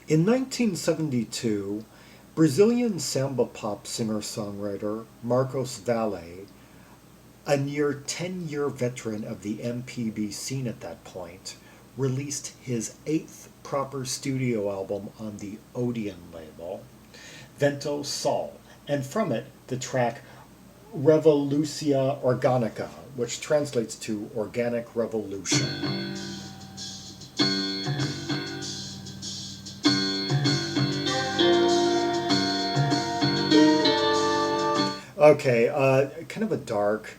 In 1972, Brazilian samba pop singer-songwriter Marcos Valle, a near 10-year veteran of the MPB scene at that point, released his eighth proper studio album on the Odeon label, Vento Sul, and from it the track Revolução Orgânica, which translates to Organic Revolution. Okay, kind of a dark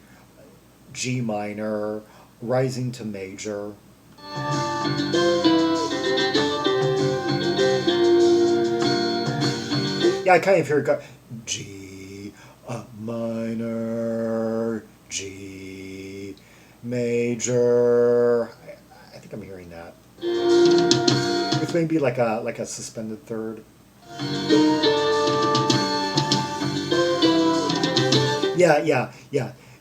G minor, rising to major. Yeah, I kind of hear it go G minor, G major. I think I'm hearing that. With maybe like a suspended third. Yeah.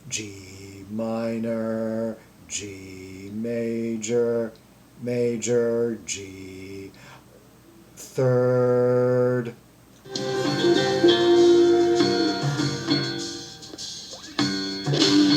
G minor, G major, major, G third.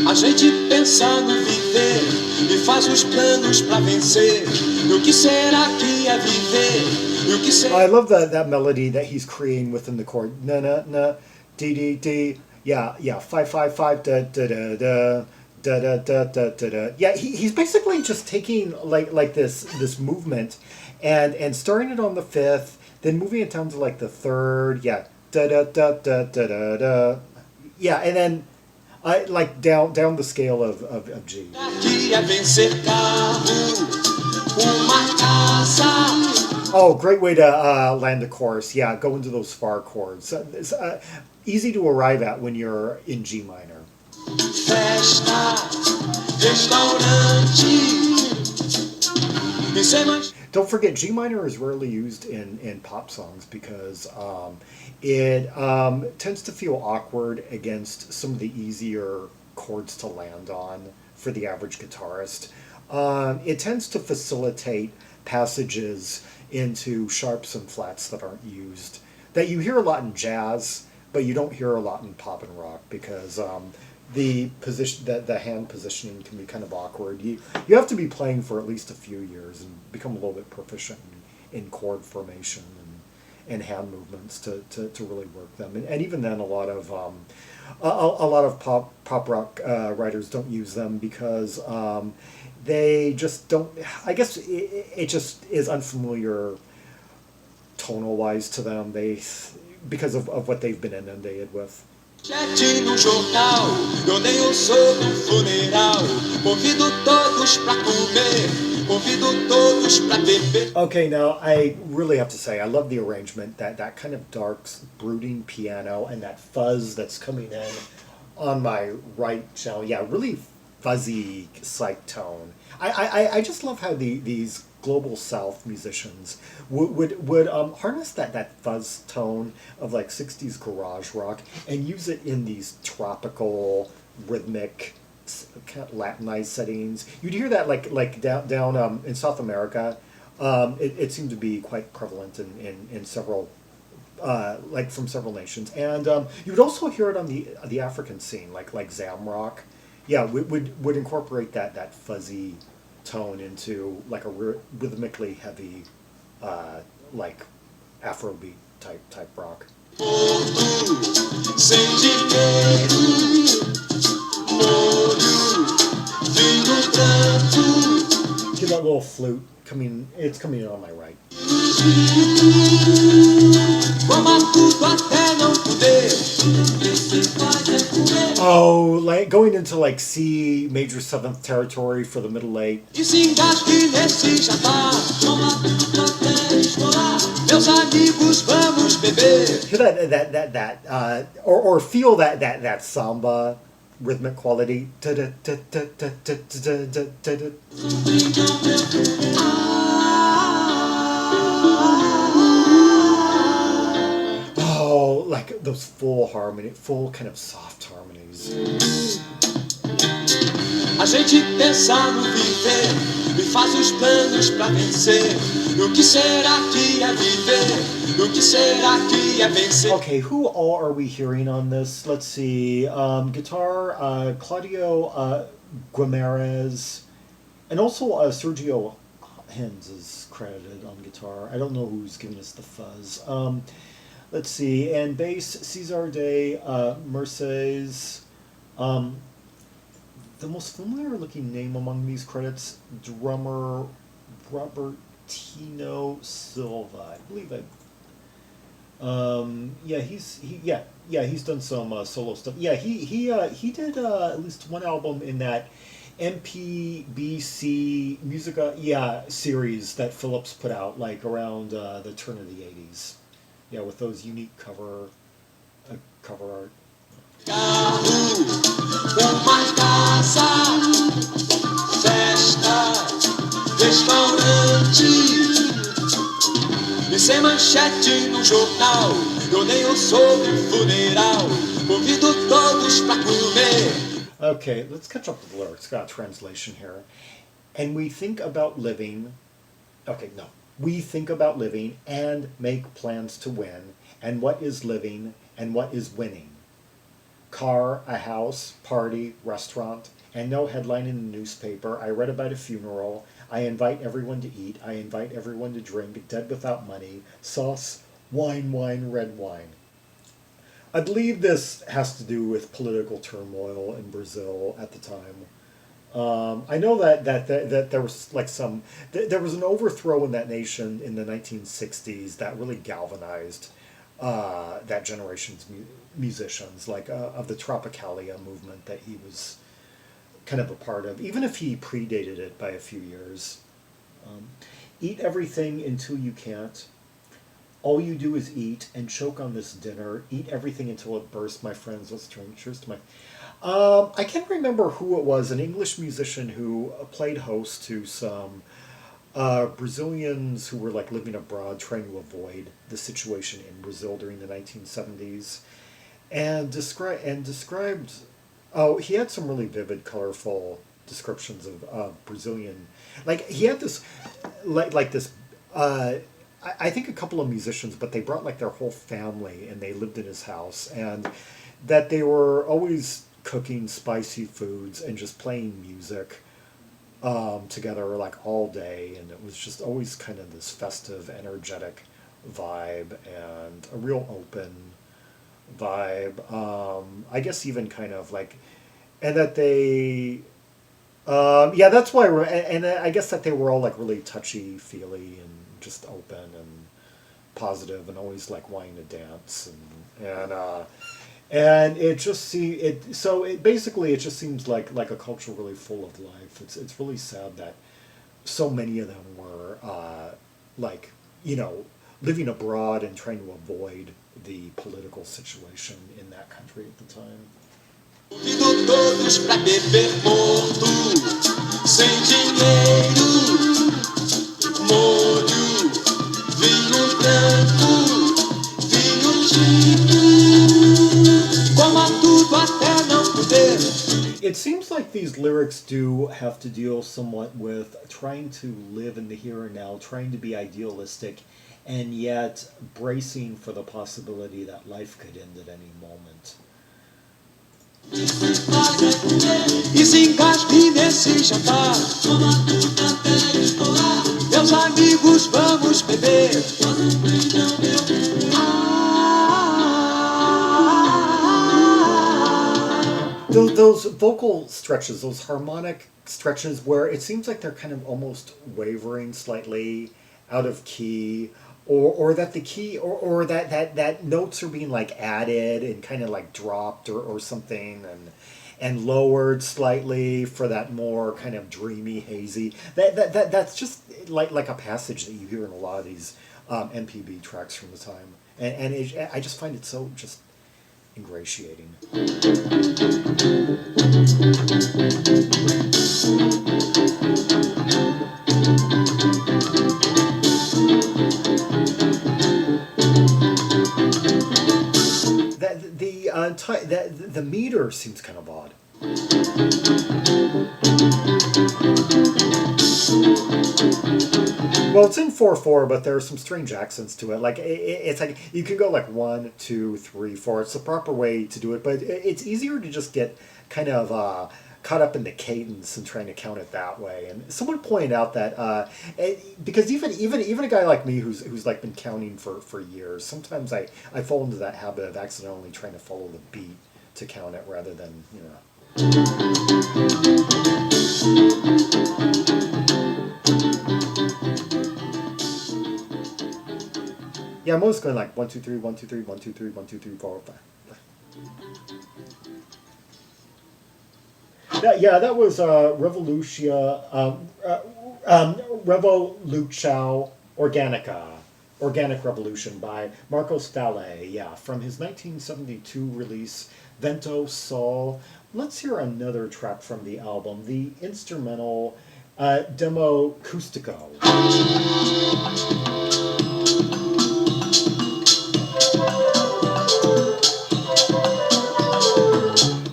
A gente pensa no viver e faz os planos pra vencer. E o que será que é viver? E o que será... I love that melody that he's creating within the chord. Na na na, d d d. Yeah, 5 da da da da. Da, da, da, da, da, da. Yeah, he's basically just taking like this movement and starting it on the fifth, then moving it down to like the third. Yeah, da da da da da da da. Yeah, and then like down the scale of G. Oh, great way to land a chorus. Yeah, go into those far chords. It's easy to arrive at when you're in G minor. Don't forget, G minor is rarely used in pop songs because it tends to feel awkward against some of the easier chords to land on for the average guitarist. It tends to facilitate passages into sharps and flats that aren't used, that you hear a lot in jazz, but you don't hear a lot in pop and rock because the position, the hand positioning can be kind of awkward. You have to be playing for at least a few years and become a little bit proficient in chord formation and hand movements to really work them. And even then, a lot of pop rock writers don't use them because they just don't. I guess it just is unfamiliar tonal wise to them. Because of what they've been inundated with. Okay, now I really have to say I love the arrangement, that kind of dark, brooding piano and that fuzz that's coming in on my right channel. Yeah, really fuzzy psych tone. I just love how these global South musicians would harness that fuzz tone of like 60s garage rock and use it in these tropical rhythmic kind of Latinized settings. You'd hear that like down in South America. It seemed to be quite prevalent in several like from several nations, and you would also hear it on the African scene, like Zamrock. Yeah, would incorporate that fuzzy tone into like a rhythmically heavy like Afrobeat type rock. Get that little flute coming. It's coming in on my right. Oh, like going into like C major seventh territory for the middle eight. Hear that or feel that samba rhythmic quality. Oh, like those full kind of soft harmonies. A gente pensa no viver e faz os planos pra vencer. No que será que é viver? No que será que é vencer? Okay, who all are we hearing on this? Let's see. Guitar, Cláudio Guimarães, and also Sérgio Hinds is credited on guitar. I don't know who's giving us the fuzz. Let's see. And bass, Cezar de Mercês. The most familiar looking name among these credits, drummer Robertinho Silva. I believe he's done some solo stuff. Yeah, he did at least one album in that MPBC Musica series that Phillips put out like around the turn of the 80s. Yeah, with those unique cover art. Carro, uma casa, festa, restaurante. E sem manchete no jornal, eu nem eu sou um funeral. Convido todos pra comer. Okay, let's catch up with the lyrics. Got a translation here. And we think about living. Okay, no. We think about living and make plans to win. And what is living and what is winning? Car, a house, party, restaurant, and no headline in the newspaper. I read about a funeral. I invite everyone to eat. I invite everyone to drink. Dead without money. Sauce, wine, red wine. I believe this has to do with political turmoil in Brazil at the time. I know that there was like there was an overthrow in that nation in the 1960s that really galvanized that generation's musicians, like of the Tropicalia movement that he was kind of a part of, even if he predated it by a few years. Eat everything until you can't. All you do is eat and choke on this dinner. Eat everything until it bursts, my friends. Let's drink. Cheers to my... I can't remember who it was, an English musician who played host to some Brazilians who were like living abroad trying to avoid the situation in Brazil during the 1970s. And described... Oh, he had some really vivid, colorful descriptions of Brazilian... Like, he had this... Like this... I think a couple of musicians, but they brought like their whole family and they lived in his house, and that they were always cooking spicy foods and just playing music together like all day, and it was just always kind of this festive, energetic vibe and a real open vibe. I guess even kind of like, and that they... that's why, and I guess that they were all like really touchy-feely and just open and positive and always like wanting to dance and it just basically it just seems like a culture really full of life. It's really sad that so many of them were like, you know, living abroad and trying to avoid the political situation in that country at the time. Convido todos pra beber morto, sem dinheiro, molho, vinho branco, vinho tinto, coma tudo até não poder. It seems like these lyrics do have to deal somewhat with trying to live in the here and now, trying to be idealistic, and yet bracing for the possibility that life could end at any moment. E se engasgue nesse jantar. Meus amigos, vamos beber. Those vocal stretches, those harmonic stretches where it seems like they're kind of almost wavering slightly out of key, or that the key or that notes are being like added and kind of like dropped or something and lowered slightly for that more kind of dreamy, hazy. That's just like a passage that you hear in a lot of these MPB tracks from the time, and I just find it so just ingratiating. The meter seems kind of odd. Well, it's in 4/4, but there are some strange accents to it. Like it's like you can go like 1, 2, 3, 4. It's the proper way to do it, but it's easier to just get kind of caught up in the cadence and trying to count it that way. And someone pointed out that because even a guy like me who's like been counting for years, sometimes I fall into that habit of accidentally trying to follow the beat to count it rather than Yeah, I'm always going like 1, 2, 3, 1, 2, 3, 1, 2, 3, 1, 2, 3, 4, 5. That was Revolução Orgânica, Organic Revolution by Marcos Valle, from his 1972 release, Vento Sul. Let's hear another track from the album, the instrumental Democústico.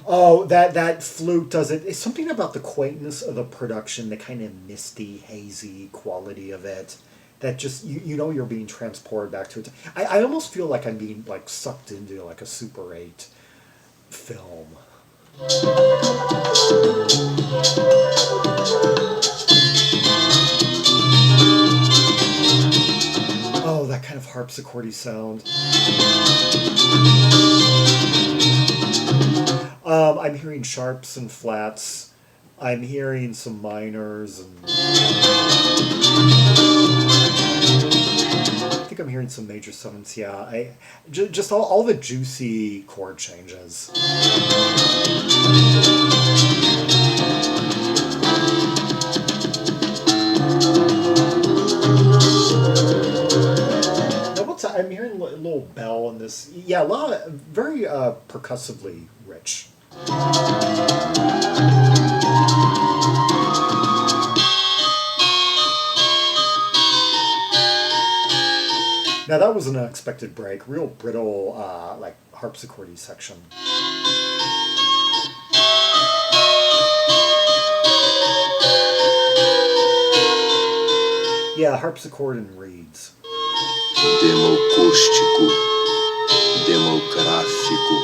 Oh, that flute does it. It's something about the quaintness of the production, the kind of misty, hazy quality of it, that just you know you're being transported back to it. I almost feel like I'm being like sucked into like a Super 8 film. Oh, that kind of harpsichordy sound. I'm hearing sharps and flats. I'm hearing some minors, and I think I'm hearing some major sevenths. Yeah, just all the juicy chord changes. I'm hearing a little bell in this. Yeah, a lot of, very percussively rich. Now that was an unexpected break. Real brittle, like harpsichordy section. Yeah, harpsichord and reeds. Democústico, demográfico.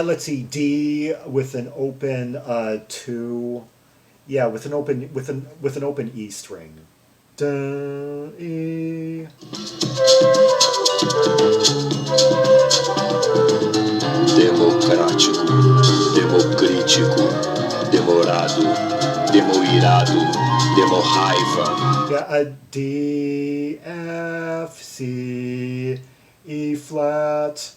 Let's see, D with an open 2. Yeah, with an open E string. Da, E. Democrático, democrítico, demorado, demoirado, demorraiva. Yeah, a D, F, C, E flat.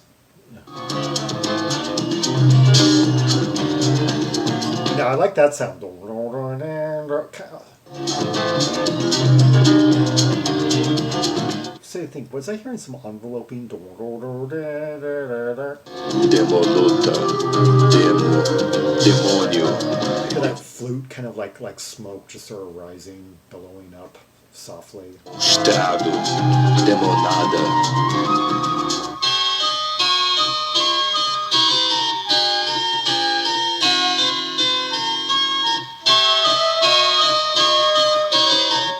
Now I like that sound. So I think, was I hearing some enveloping? Demoluta, demônio. I hear that flute kind of like smoke just sort of rising, billowing up softly. Estrado, demonada.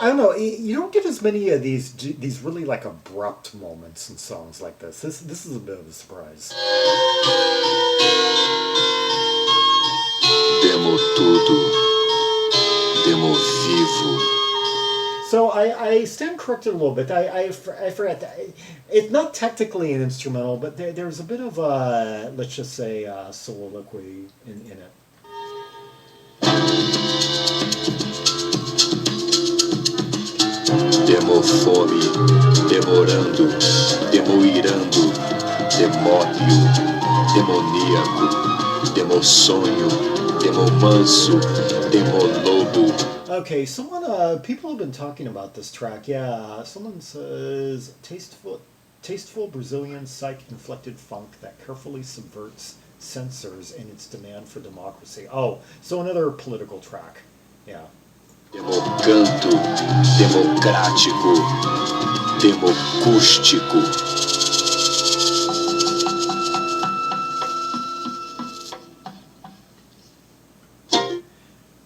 I don't know. You don't get as many of these really like abrupt moments in songs like this. This is a bit of a surprise. Demo tudo, demo vivo. So I stand corrected a little bit. I forgot that it's not technically an instrumental, but there's a bit of let's just say soliloquy in it. Demo fome, demorando, demoirando, demóbio, demoníaco, demo sonho, demo manso, demo lobo. Okay, people have been talking about this track. Yeah, someone says tasteful Brazilian psych-inflected funk that carefully subverts censors in its demand for democracy. Oh, so another political track. Yeah. Democanto, democrático, democústico.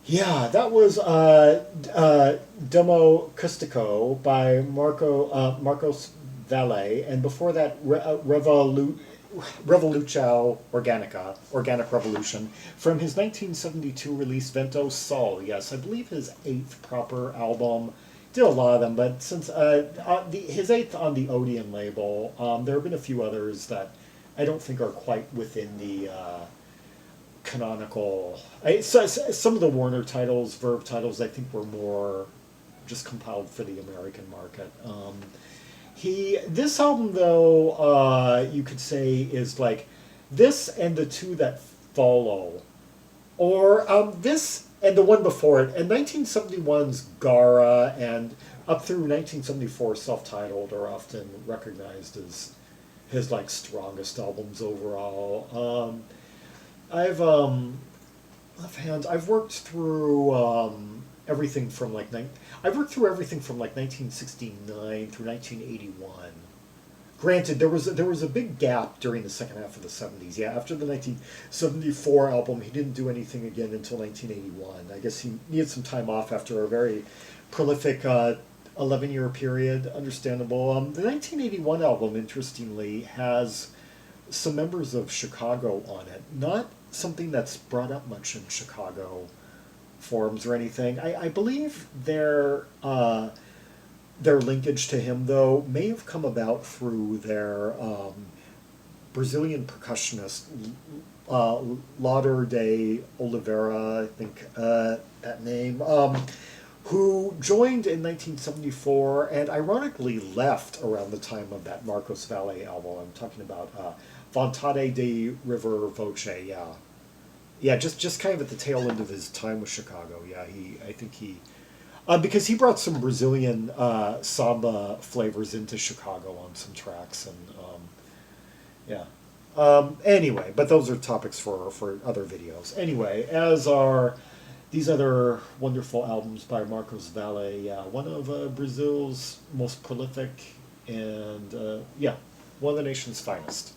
Yeah, that was Democústico by Marcos Valle, and before that, Revolução Orgânica, Organic Revolution, from his 1972 release Vento Sul. Yes, I believe his eighth proper album. Did a lot of them, but since his eighth on the Odeon label, there have been a few others that I don't think are quite within the canonical. Some of the Warner titles, Verve titles, I think were more just compiled for the American market. This album though, you could say is like this and the two that follow, or this and the one before it, and 1971's Gara and up through 1974 self-titled are often recognized as his like strongest albums overall. I've offhand I've worked through everything from like 1969 through 1981. Granted, there was a big gap during the second half of the 70s. Yeah, after the 1974 album, he didn't do anything again until 1981. I guess he needed some time off after a very prolific 11-year period. Understandable. The 1981 album, interestingly, has some members of Chicago on it. Not something that's brought up much in Chicago forums or anything. I believe their linkage to him, though, may have come about through their Brazilian percussionist, Lauder de Oliveira, I think that name, who joined in 1974 and ironically left around the time of that Marcos Valle album. I'm talking about Vontade de River Voce, yeah. Yeah, just kind of at the tail end of his time with Chicago, yeah, I think he... because he brought some Brazilian samba flavors into Chicago on some tracks, and yeah. Anyway, but those are topics for other videos. Anyway, as are these other wonderful albums by Marcos Valle, yeah, one of Brazil's most prolific and, yeah, one of the nation's finest.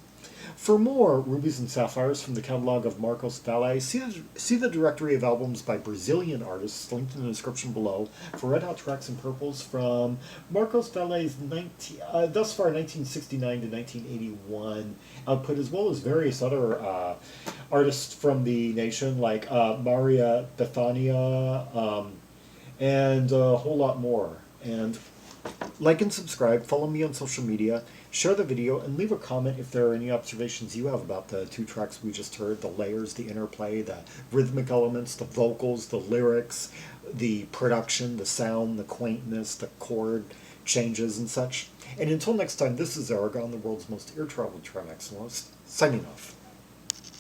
For more Rubies and Sapphires from the catalog of Marcos Valle, see the directory of albums by Brazilian artists linked in the description below for Red Hot Tracks and Purples from Marcos Valle's thus far 1969 to 1981 output, as well as various other artists from the nation like Maria Bethania and a whole lot more. And like and subscribe, follow me on social media, share the video, and leave a comment if there are any observations you have about the two tracks we just heard, the layers, the interplay, the rhythmic elements, the vocals, the lyrics, the production, the sound, the quaintness, the chord changes and such. And until next time, this is Zaragon, the world's most ear-traveled Trem excellence, signing off.